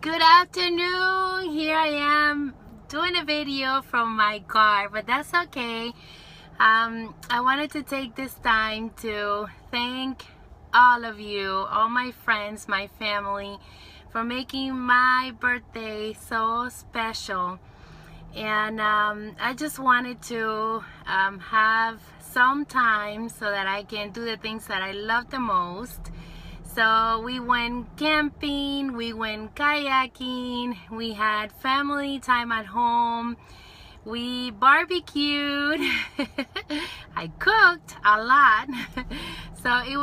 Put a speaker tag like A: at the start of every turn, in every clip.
A: Good afternoon. Here I am doing a video from my car, but that's okay. I wanted to take this time to thank all of you, all my friends, my family, for making my birthday so special. And I just wanted to have some time so that I can do the things that I love the most. So we went camping, we went kayaking, we had family time at home, we barbecued, I cooked a lot. So it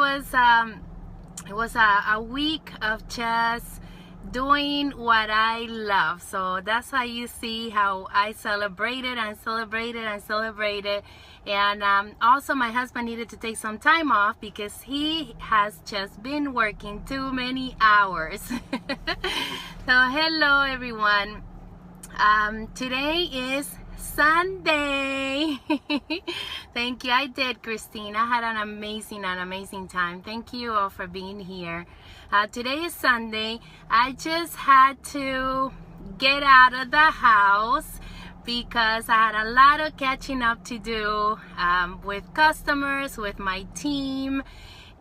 A: was a week of just doing what I love. So that's how you see how I celebrated and celebrated and celebrated. And also my husband needed to take some time off because he has just been working too many hours. So hello everyone. Today is Sunday. Thank you. I did, Christine. I had an amazing time. Thank you all for being here. Today is Sunday. I just had to get out of the house because I had a lot of catching up to do with customers, with my team.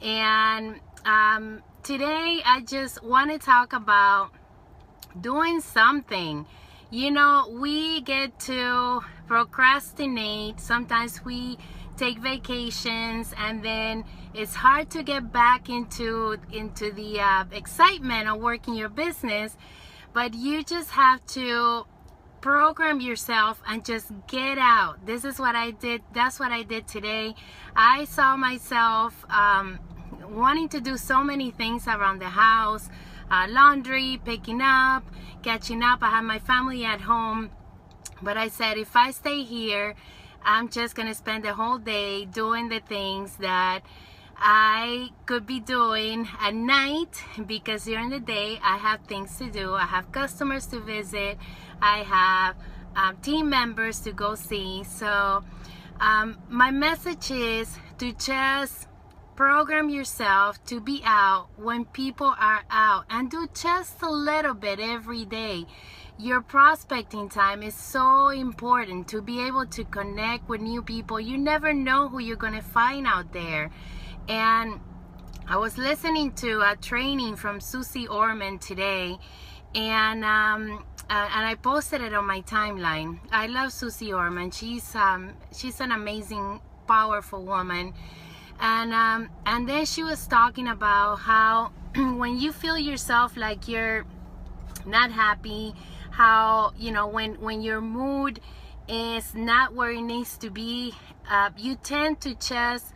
A: And today I just want to talk about doing something. You know, we get to procrastinate. Sometimes we take vacations and then it's hard to get back into the excitement of working your business. But you just have to program yourself and just get out. This is what I did. That's what I did today. I saw myself wanting to do so many things around the house. Laundry, picking up, catching up. I had my family at home, but I said if I stay here, I'm just gonna spend the whole day doing the things that I could be doing at night, because during the day I have things to do. I have customers to visit, I have team members to go see. So my message is to just program yourself to be out when people are out, and do just a little bit every day. Your prospecting time is so important to be able to connect with new people. You never know who you're gonna find out there. And I was listening to a training from Susie Orman today, and I posted it on my timeline. I love Susie Orman. She's an amazing, powerful woman. And then she was talking about how when you feel yourself like you're not happy, how, you know, when your mood is not where it needs to be, you tend to just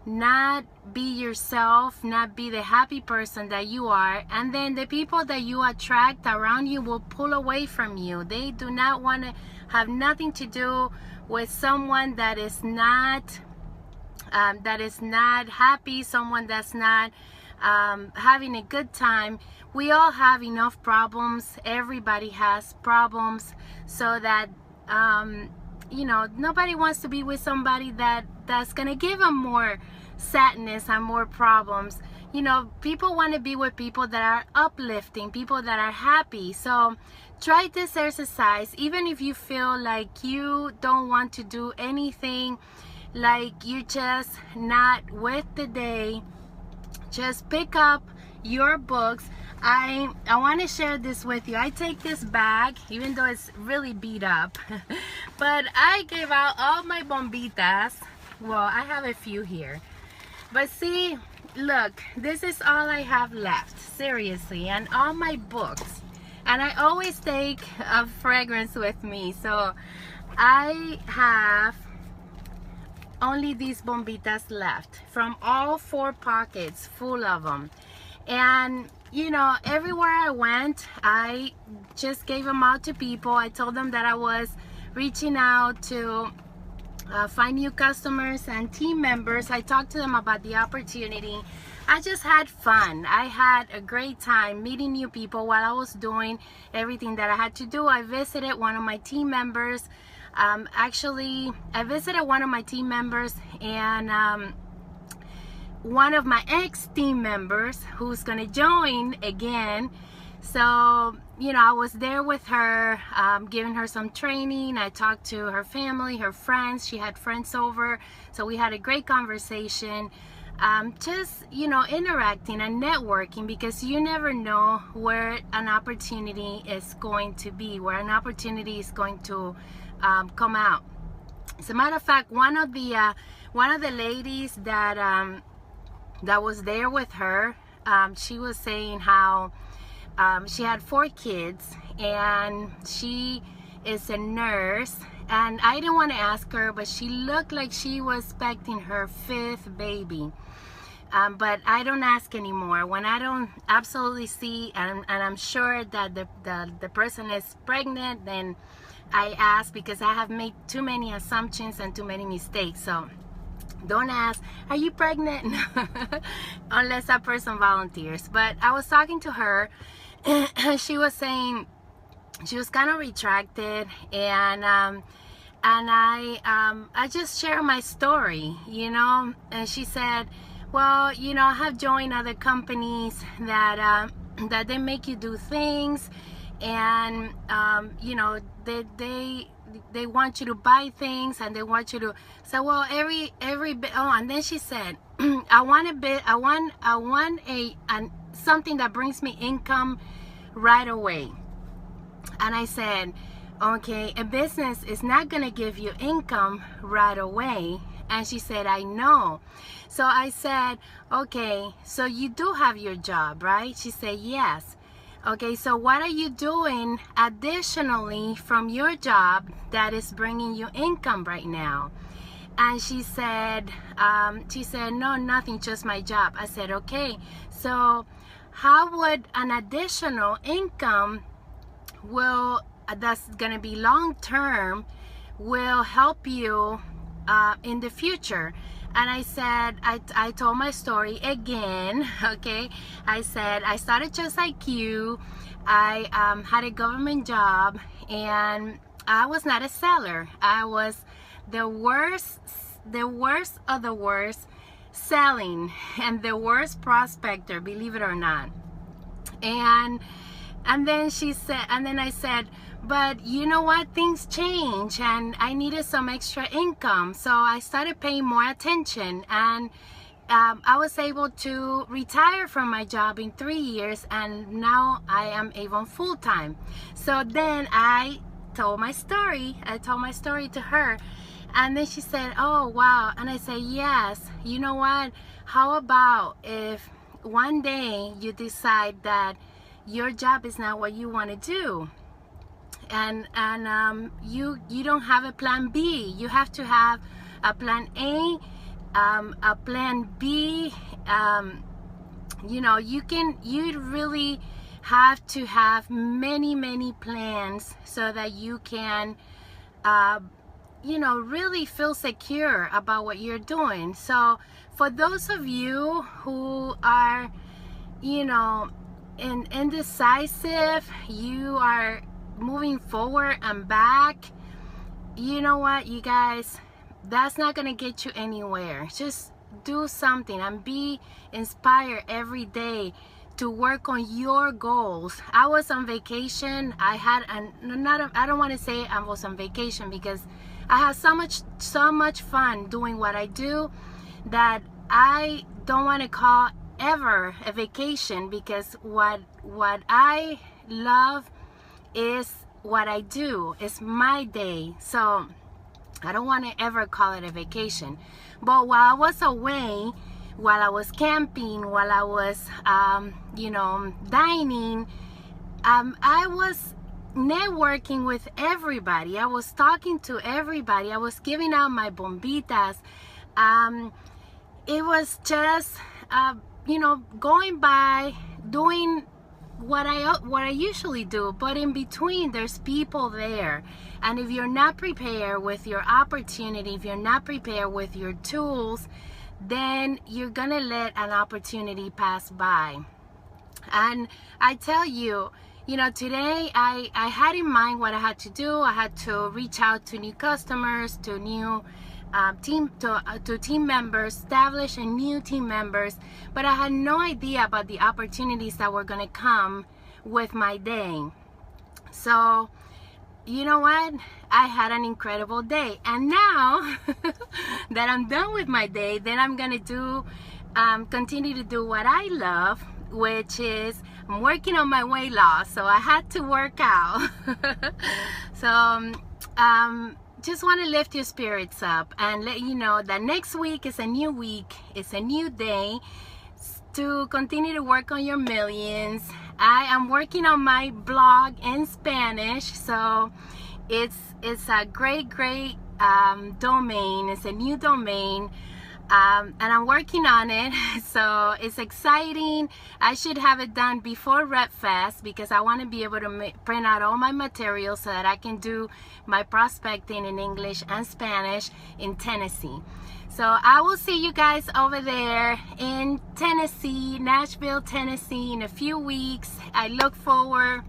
A: not be yourself, not be the happy person that you are, and then the people that you attract around you will pull away from you. They do not want to have nothing to do with someone that is not happy, someone that's not having a good time. We all have enough problems. Everybody has problems, so that you know, nobody wants to be with somebody that's gonna give them more sadness and more problems. You know, people want to be with people that are uplifting, people that are happy. So try this exercise, even if you feel like you don't want to do anything, like you're just not with the day. Just pick up your books. I want to share this with you. I take this bag, even though it's really beat up, but I gave out all my bombitas. Well, I have a few here, but see, look, this is all I have left, seriously, and all my books. And I always take a fragrance with me, so I have only these bombitas left from all 4 pockets full of them. And you know, everywhere I went, I just gave them out to people. I told them that I was reaching out to find new customers and team members. I talked to them about the opportunity. I just had fun. I had a great time meeting new people while I was doing everything that I had to do. I visited one of my team members. Actually, I visited one of my team members, and one of my ex team members who's gonna join again So, you know, I was there with her, giving her some training. I talked to her family, her friends. She had friends over, so we had a great conversation. Just, you know, interacting and networking, because you never know where an opportunity is going to be, where an opportunity is going to come out. As a matter of fact, one of the ladies that that was there with her, she was saying how she had 4 kids, and she is a nurse. And I didn't want to ask her, but she looked like she was expecting her 5th baby. But I don't ask anymore. When I don't absolutely see, and I'm sure that the person is pregnant, then I ask, because I have made too many assumptions and too many mistakes. So don't ask, are you pregnant? Unless that person volunteers. But I was talking to her, and she was saying, she was kind of retracted, and I just share my story, you know. And she said, well, you know, I have joined other companies that that they make you do things, and you know, they want you to buy things, and they want you to say, well, every bit. Oh, and then she said, I want something that brings me income right away. And I said, okay, a business is not gonna give you income right away. And she said, I know. So I said, okay, so you do have your job, right? She said, yes. Okay, so what are you doing additionally from your job that is bringing you income right now? And she said, no, nothing, just my job. I said, okay, so how would an additional income that's gonna be long term will help you in the future? And I said, I told my story again, okay? I said, I started just like you. I had a government job, and I was not a seller. I was the worst of the worst selling, and the worst prospector, believe it or not. And then she said, and then I said, but you know what, things change, and I needed some extra income, so I started paying more attention, and I was able to retire from my job in 3 years, and now I am even full-time. So then I told my story to her, and then she said, oh wow. And I said, yes, you know what, how about if one day you decide that your job is not what you want to do, and you don't have a plan B. You have to have a plan A, a plan B. You know, you really have to have many plans so that you can you know, really feel secure about what you're doing. So for those of you who are, you know, indecisive, you are moving forward and back, you know what, you guys, that's not gonna get you anywhere. Just do something and be inspired every day to work on your goals. I was on vacation. I don't want to say I was on vacation, because I had so much fun doing what I do that I don't want to call ever a vacation, because what I love is what I do. It's my day, so I don't want to ever call it a vacation. But while I was away, while I was camping, while I was you know, dining, I was networking with everybody. I was talking to everybody. I was giving out my bombitas. It was just you know, going by, doing what I usually do, but in between there's people there. And if you're not prepared with your opportunity, if you're not prepared with your tools, then you're gonna let an opportunity pass by. And I tell you, you know, today I had in mind what I had to do. I had to reach out to new customers, to new to team members, establish a new team members, but I had no idea about the opportunities that were going to come with my day. So you know what? I had an incredible day. And now that I'm done with my day, then I'm gonna continue to do what I love, which is I'm working on my weight loss. So I had to work out. So just want to lift your spirits up and let you know that next week is a new week. It's a new day to continue to work on your millions. I am working on my blog in Spanish, so it's a great domain. It's a new domain, and I'm working on it. So it's exciting. I should have it done before RepFest because I want to be able to print out all my materials so that I can do my prospecting in English and Spanish in Tennessee. So I will see you guys over there in Tennessee, Nashville, Tennessee in a few weeks. I look forward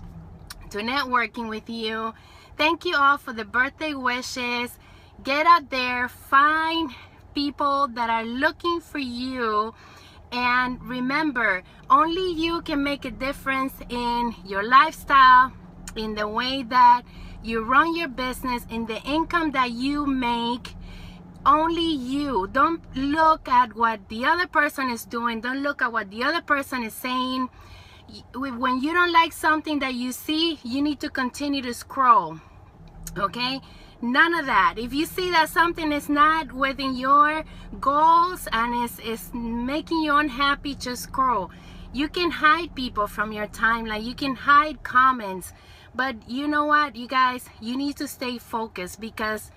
A: to networking with you. Thank you all for the birthday wishes. Get out there, find people that are looking for you. And remember, only you can make a difference in your lifestyle, in the way that you run your business, in the income that you make. Only you. Don't look at what the other person is doing. Don't look at what the other person is saying. When you don't like something that you see, you need to continue to scroll. Okay? None of that. If you see that something is not within your goals and is making you unhappy, just scroll. You can hide people from your timeline. You can hide comments. But you know what, you guys? You need to stay focused because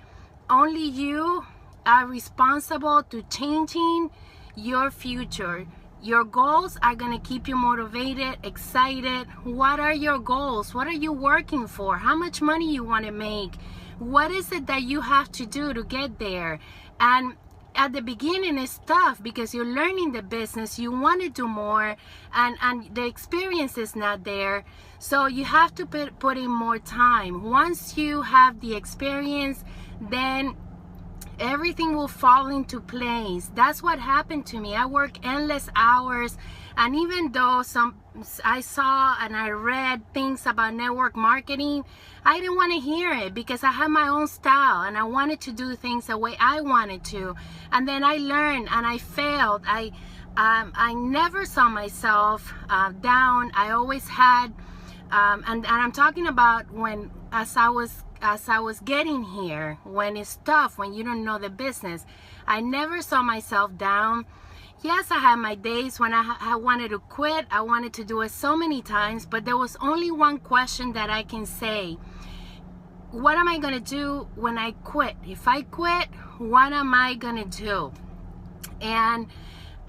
A: only you are responsible to changing your future. Your goals are going to keep you motivated, excited. What are your goals? What are you working for? How much money you want to make? What is it that you have to do to get there? And at the beginning it's tough because you're learning the business, you want to do more, and the experience is not there. So you have to put in more time. Once you have the experience, then everything will fall into place. That's what happened to me. I work endless hours, and even though I saw and I read things about network marketing, I didn't want to hear it because I have my own style and I wanted to do things the way I wanted to. And then I learned and I failed. I never saw myself down. I always had and I'm talking about when as I was getting here, when it's tough, when you don't know the business. I never saw myself down. Yes, I had my days when I wanted to quit. I wanted to do it so many times, but there was only one question that I can say. What am I going to do when I quit? If I quit, what am I going to do? And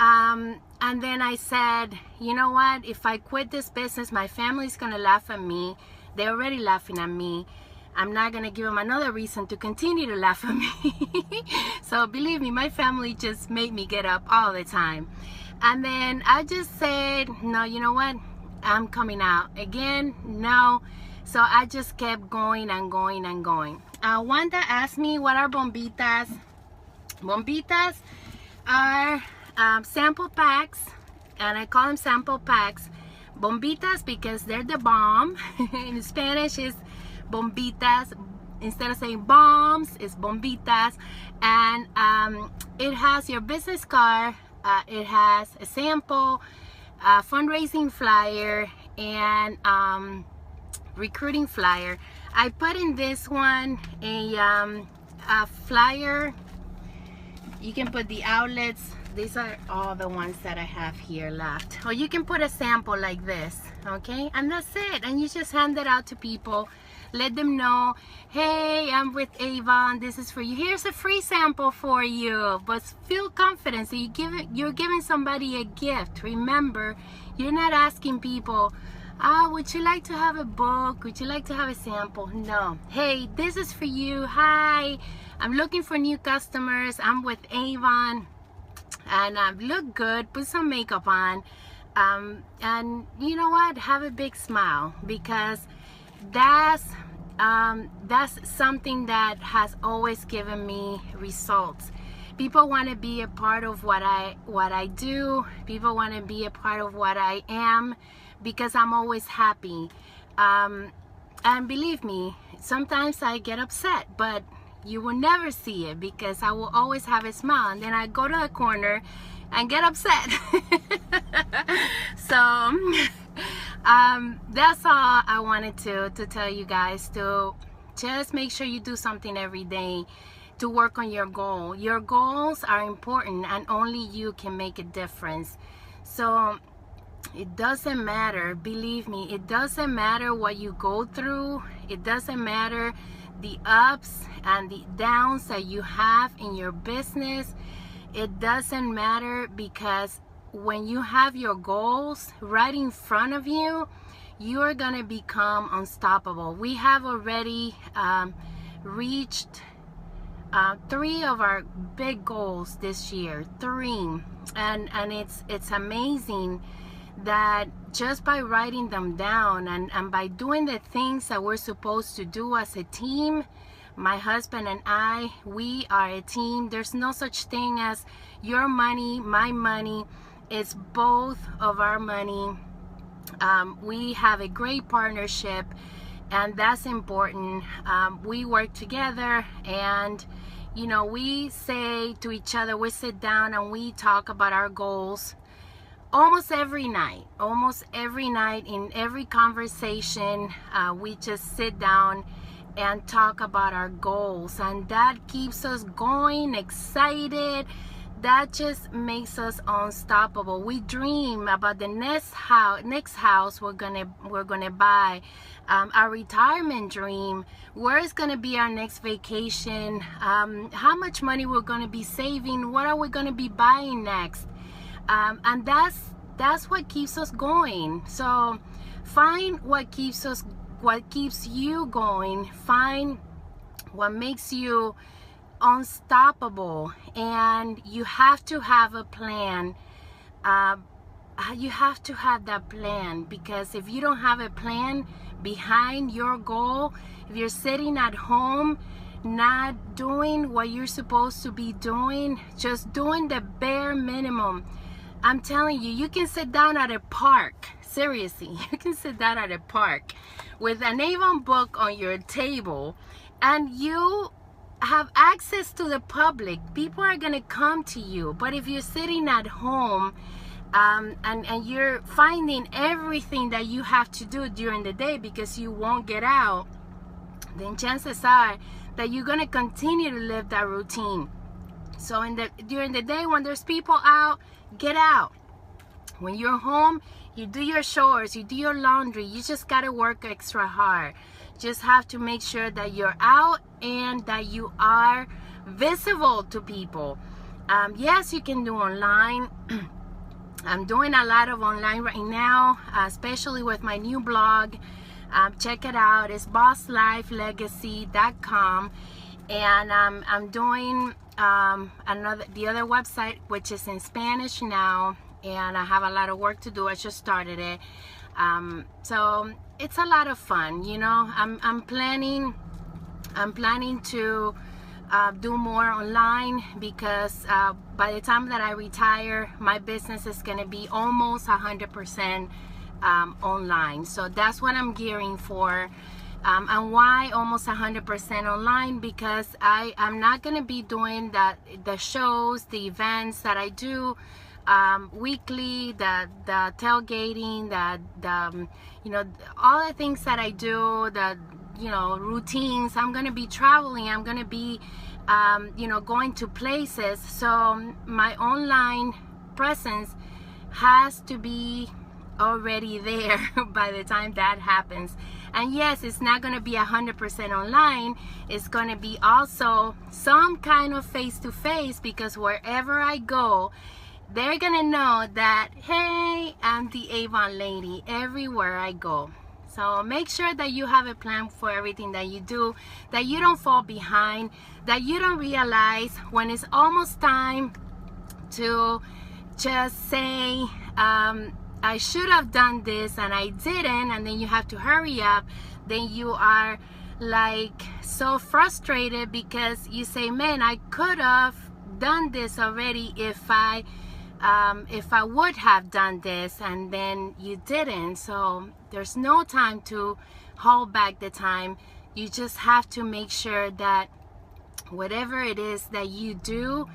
A: then I said, you know what? If I quit this business, my family's going to laugh at me. They're already laughing at me. I'm not going to give them another reason to continue to laugh at me. So believe me, my family just made me get up all the time. And then I just said, no, you know what? I'm coming out. Again, no. So I just kept going and going and going. Wanda asked me, what are bombitas? Bombitas are sample packs, and I call them sample packs. Bombitas because they're the bomb. In Spanish is bombitas. Instead of saying bombs, it's bombitas. And it has your business card, it has a sample, fundraising flyer, and recruiting flyer. I put in this one a flyer. You can put the outlets. These are all the ones that I have here left. Or you can put a sample like this, okay? And that's it. And you just hand it out to people. Let them know, hey, I'm with Avon. This is for you. Here's a free sample for you. But feel confident. So you're giving somebody a gift. Remember, you're not asking people, would you like to have a book? Would you like to have a sample? No. Hey, this is for you. Hi, I'm looking for new customers. I'm with Avon. And look good, put some makeup on, and you know what, have a big smile, because that's something that has always given me results. People want to be a part of what I do. People want to be a part of what I am, because I'm always happy. And believe me, sometimes I get upset, but you will never see it because I will always have a smile. And then I go to the corner and get upset. So that's all I wanted to tell you guys. To just make sure you do something every day to work on your goal. Your goals are important, and only you can make a difference. So it doesn't matter, believe me, it doesn't matter what you go through. It doesn't matter the ups and the downs that you have in your business. It doesn't matter, because when you have your goals right in front of you, you are gonna become unstoppable. We have already reached 3 of our big goals this year, 3, and it's amazing that just by writing them down and by doing the things that we're supposed to do as a team. My husband and I, we are a team. There's no such thing as your money, my money. It's both of our money. We have a great partnership, and that's important. We work together, and you know, we say to each other, we sit down and we talk about our goals almost every night. In every conversation, we just sit down and talk about our goals, and that keeps us going, excited. That just makes us unstoppable. We dream about the next house we're gonna buy, our retirement dream, where is gonna be our next vacation, how much money we're gonna be saving, what are we gonna be buying next, and that's what keeps us going. So find what keeps you going. Find what makes you unstoppable, and you have to have a plan. You have to have that plan, because if you don't have a plan behind your goal, if you're sitting at home not doing what you're supposed to be doing, just doing the bare minimum, I'm telling you, you can sit down at a park. Seriously, you can sit down at a park with an Avon book on your table, and you have access to the public. People are gonna come to you. But if you're sitting at home and you're finding everything that you have to do during the day because you won't get out, then chances are that you're gonna continue to live that routine. So during the day, when there's people out, get out. When you're home, you do your chores, you do your laundry. You just gotta work extra hard. Just have to make sure that you're out and that you are visible to people. Yes, you can do online. I'm doing a lot of online right now, especially with my new blog. Check it out. It's bossLifeLegacy.com, and I'm doing the other website, which is in Spanish now, and I have a lot of work to do. I just started it, so it's a lot of fun. You know, I'm planning to do more online, because by the time that I retire, my business is going to be almost 100% online. So that's what I'm gearing for. And why almost 100% online? Because I'm not going to be doing the shows, the events that I do weekly, the tailgating, you know, all the things that I do, you know, routines. I'm going to be traveling. I'm going to be, you know, going to places. So my online presence has to be already there by the time that happens. And yes, it's not going to be 100% online. It's going to be also some kind of face-to-face, because wherever I go, they're going to know that, hey, I'm the Avon lady everywhere I go. So make sure that you have a plan for everything that you do, that you don't fall behind, that you don't realize when it's almost time to just say, I should have done this and I didn't, and then you have to hurry up. Then you are like so frustrated because you say, man, I could have done this already if I if I would have done this and then you didn't. So there's no time to hold back the time. You just have to make sure that whatever it is that you do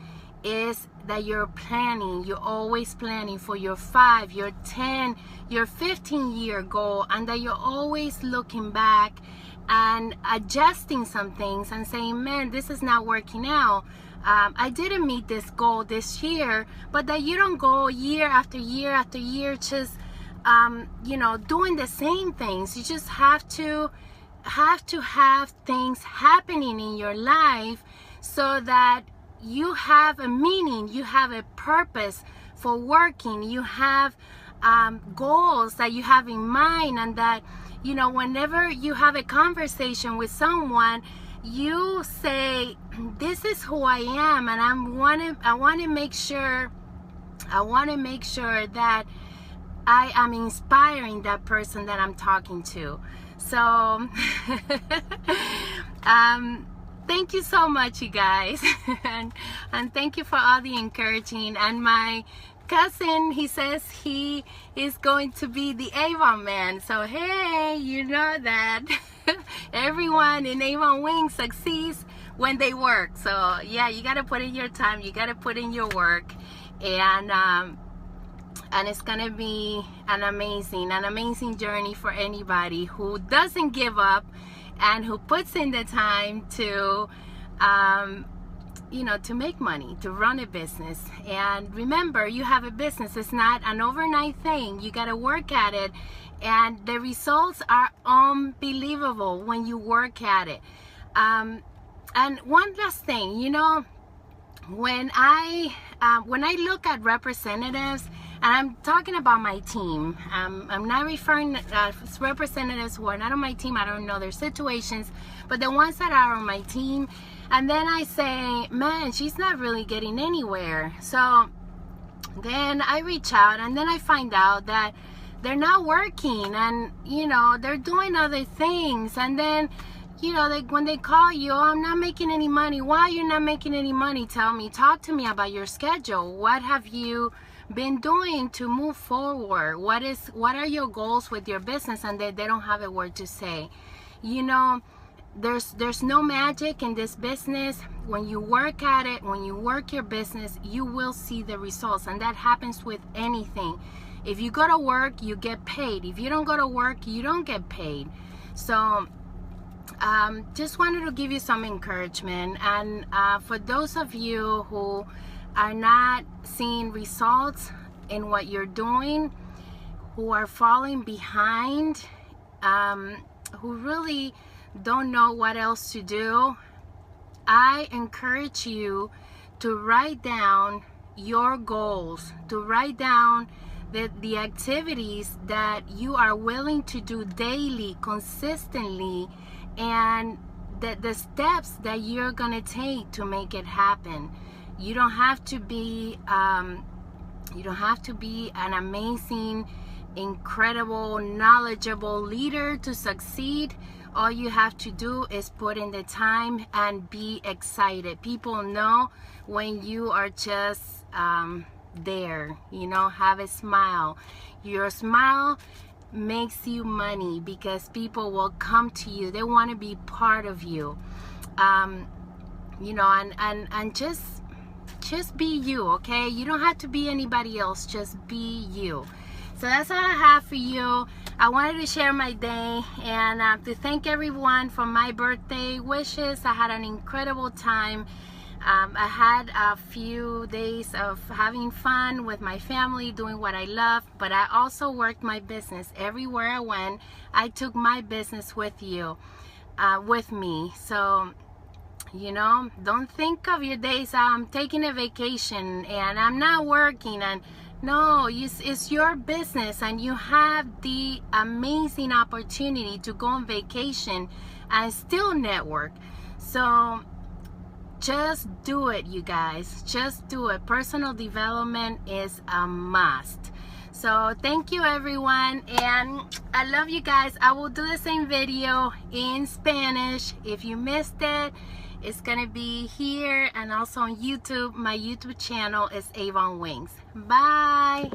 A: is that you're planning. You're always planning for your 5, your 10, your 15-year goal, and that you're always looking back and adjusting some things and saying, man, this is not working out. I didn't meet this goal this year. But that you don't go year after year after year just doing the same things. You just have to have things happening in your life so that you have a meaning, you have a purpose for working, you have goals that you have in mind, and that whenever you have a conversation with someone, you say, this is who I am, and I want to make sure that I am inspiring that person that I'm talking to. So thank you so much, you guys. and thank you for all the encouraging. And my cousin, he says he is going to be the Avon man. So hey, you know that everyone in Avon Wings succeeds when they work. So yeah, you got to put in your time, you got to put in your work, and it's gonna be an amazing journey for anybody who doesn't give up and who puts in the time to to make money, to run a business. And remember, you have a business. It's not an overnight thing. You got to work at it, and the results are unbelievable when you work at it. And one last thing, when I look at representatives, and I'm talking about my team, I'm not referring to representatives who are not on my team. I don't know their situations, but the ones that are on my team, and then I say, man, she's not really getting anywhere. So then I reach out, and then I find out that they're not working, and they're doing other things. And then when they call you, oh, I'm not making any money. Why you're not making any money? Tell me, talk to me about your schedule. What have you been doing to move forward? What are your goals with your business? And they don't have a word to say. There's no magic in this business. When you work at it, when you work your business, you will see the results. And that happens with anything. If you go to work, you get paid. If you don't go to work, you don't get paid. So just wanted to give you some encouragement. And for those of you who are not seeing results in what you're doing, who are falling behind, who really don't know what else to do, I encourage you to write down your goals, to write down the activities that you are willing to do daily, consistently, and the steps that you're gonna take to make it happen. You don't have to be an amazing, incredible, knowledgeable leader to succeed. All you have to do is put in the time and be excited. People know when you are just there, have a smile. Your smile makes you money because people will come to you. They want to be part of you. And just be you, okay? You don't have to be anybody else, just be you. So that's all I have for you. I wanted to share my day and to thank everyone for my birthday wishes. I had an incredible time. I had a few days of having fun with my family, doing what I love, but I also worked my business. Everywhere I went, I took my business with me. So don't think of your days I'm taking a vacation and I'm not working. And no, it's your business, and you have the amazing opportunity to go on vacation and still network. So just do it, you guys. Just do it. Personal development is a must. So thank you, everyone, and I love you guys. I will do the same video in Spanish if you missed it. It's gonna be here and also on YouTube. My YouTube channel is Avon Wings. Bye.